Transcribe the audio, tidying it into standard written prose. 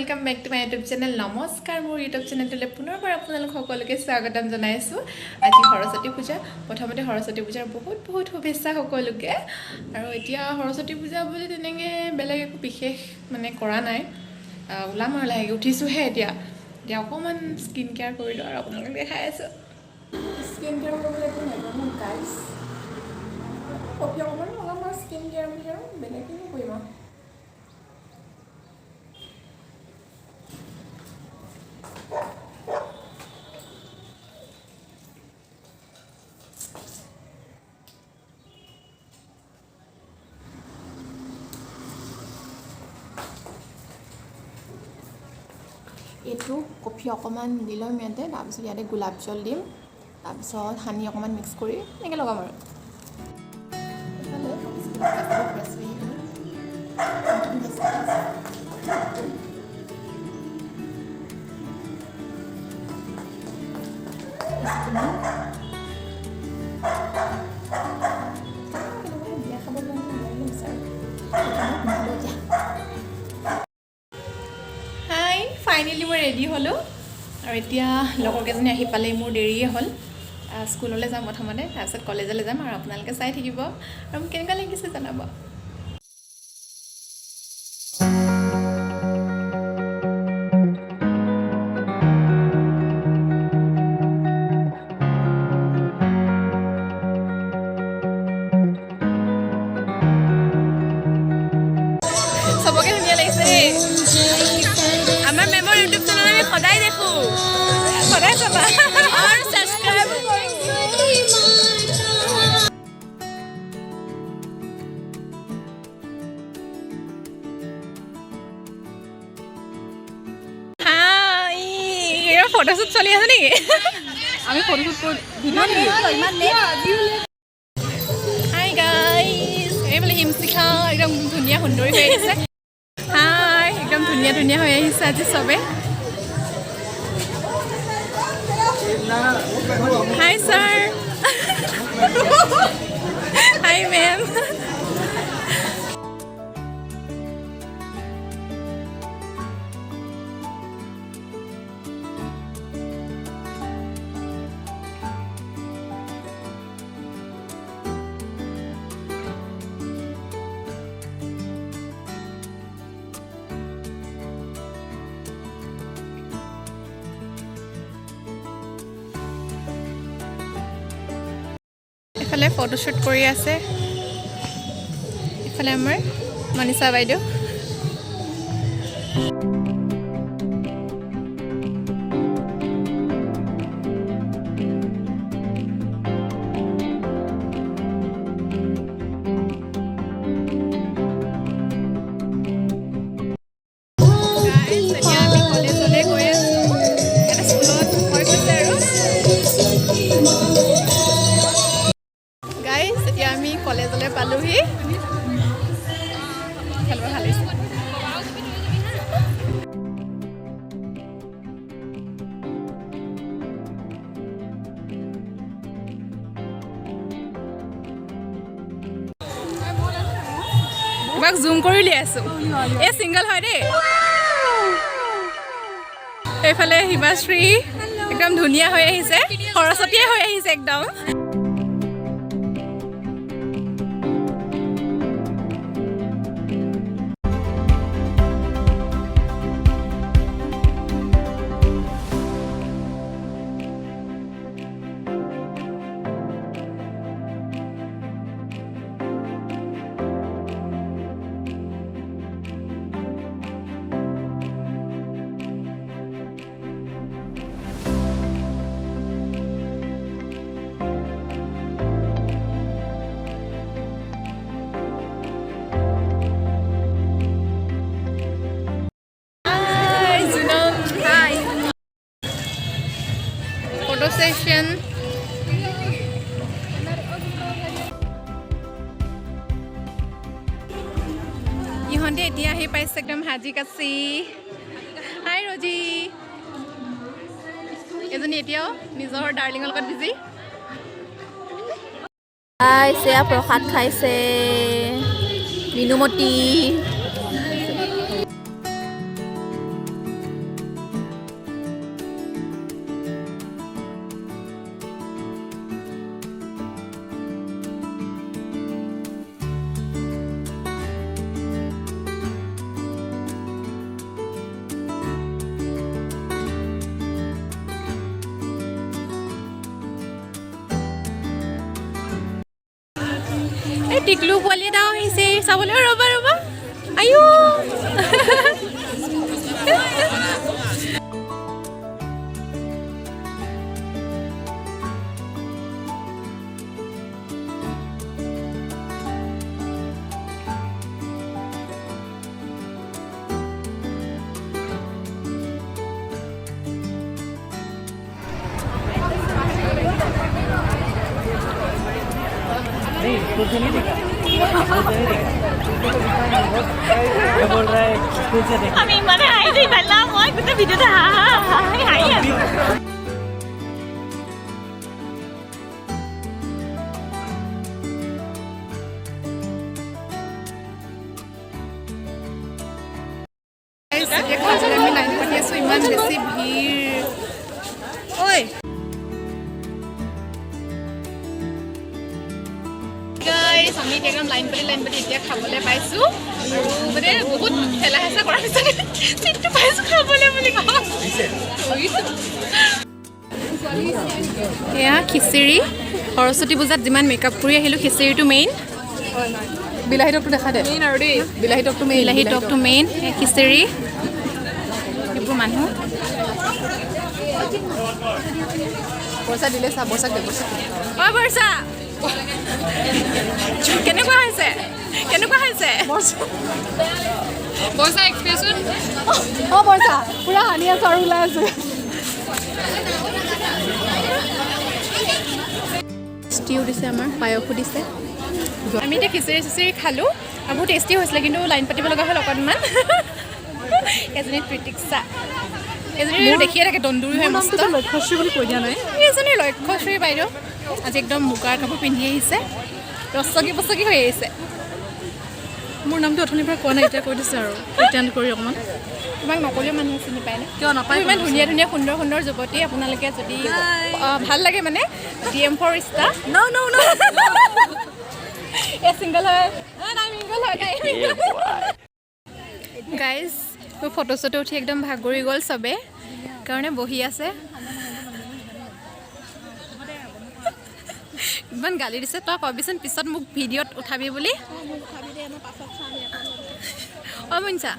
welcome back to my YouTube channel नमस्कार मोर YouTube channel पुनर्बार आपलोक सकलोके स्वागतम जनाइছো আজি सरस्वती पूजा प्रथमते सरस्वती पूजार बहुत बहुत शुभेच्छा सकलोके আৰু এতিয়া सरस्वती पूजा বুলি তেনেকে বেলেগ একো বিশেষ মানে কৰা নাই উলাম আৰু লাগি উঠিছো হে এতিয়া অকমান স্কিন কেয়াৰ কৰিলো আৰু আপোনালোকক দেখাই আছো স্কিন কেয়াৰ কৰিবলৈ একো নাই মোৰ গাইস কপি অকমান অলপমান স্কিন কেয়াৰ বুলি আৰু বেলেগ একো কৰিম এইটো কফি অকমান দিলম ইয়াতে তাৰপিছত ইয়াতে গোলাপ জল দিম তাৰপিছত হানি অকমান মিক্স কৰি এনেকৈ লগাম আৰু फाइनली मैं रेडी हलो और इतना लगरकेजनी आहि पाले मोर देरिए हल स्कूलले जाम प्रथमते तारपिছত कलेजले जाम और आपनालोके चाइ থাকিব और केनेका लागिছে जनाब सबके धुनिया लागिছে यूट्यूब चैनल में सदाय देखो सदाय चाबा और सब्सक्राइब हाय ये फोटोशूट चली আছে নেকি আমি ফটোশুট ভিডিও ইমান নে হাই গাইস এই বলে হিমশিখা একদম ধুনিয়া সুন্দৰী হৈ আছে हाय एकदम धुनिया धुनिया हो আহিছে আজি সবে हाय सर हाय मैम इफाले फोटोशूट करी आसे इफाले आमार मनीषा बाइदेउ कलेजले पालुही खेलबा ভাল হৈছে তোমাক জুম কৰি লৈ আছো এ সিঙ্গল হয় দে এইফালে হিমাশ্ৰী একদম ধুনিয়া হৈ আহিছে সৰস্বতীয়ে হৈ আহিছে একদম session ইহঁতে এতিয়া আহি পাইছে একদম হাজি কাছি হাই ৰজি এজনী এতিয়াও নিজৰ ডাৰ্লিঙৰ লগত বিজি হাই সেয়া প্ৰসাদ খাইছে মিনুমতি টিকলু পোৱালি এটাও আহিছে চাবলৈ ৰ'বা ৰ'বা আইও कुछ नहीं दिखा क्या बोल रहा है स्कूल से देखा আমি মানে আইছি বালা মই গোটে ভিডিওতে হাই আছে আমি লাইন পাতি আছো ইমান বেছি ভিৰ ঐ গাইছ আমি একদম লাইন পাতি এতিয়া খাবলৈ পাইছোঁ আৰু মানে বহুত ঠেলা হেঁচা কৰাৰ পিছত চিটটো পাইছোঁ খাবলৈ বুলি এয়া খিচিৰি সৰস্বতী পূজাত যিমান মেকআপ কৰি আহিলোঁ খিচিৰিটো মেইন বিলাহী টকটো দেখা দে মেইন আৰু দেই বিলাহী টকটো মেইন খিচিৰি এইবোৰ মানুহ পইচা দিলে চা বৰ্ষাক দে বৰ্ষা অ' বৰ্ষা কেনেকুৱা হৈছে বৰ্ষা এক্সপ্ৰেছন অ' বৰ্ষা পুৰা হানি আছো আৰু ওলাই আছো ষ্টিউ দিছে আমাৰ পায়সো দিছে আমি এতিয়া খিচিৰি খালোঁ আৰু বহুত টেষ্টি হৈছিলে কিন্তু লাইন পাতিব লগা হ'ল অকণমান এজনী প্ৰীতিক্ষা এজনী দেখিয়ে থাকে দন্দুৰি হৈ মস্ত লক্ষ্যশ্ৰী বুলি কৈ দিয়া নাই এজনী লক্ষ্যশ্ৰী বাইদেউ আজি একদম মুগাৰ কাপোৰ পিন্ধি আহিছে ৰচকি হৈ আহিছে মোৰ নামটো অথনিৰ পৰা কোৱা নাই এতিয়া কৈ দিছে আৰু প্ৰিটেণ্ড কৰি অকণমান তোমাক নকলেও মানুহে চিনি পায় নে কিয় নাপায় ইমান ধুনীয়া সুন্দৰ যুৱতী আপোনালোকে যদি ভাল লাগে মানে DM for Insta no A single হয় গাইজ মোৰ ফটো চটো উঠি একদম ভাগৰি গ'ল চবে কাৰণে বহি আছে ইমান গালি দিছে তই কবিচোন পিছত মোক ভিডিঅ'ত উঠাবি বুলি অ' মনিষা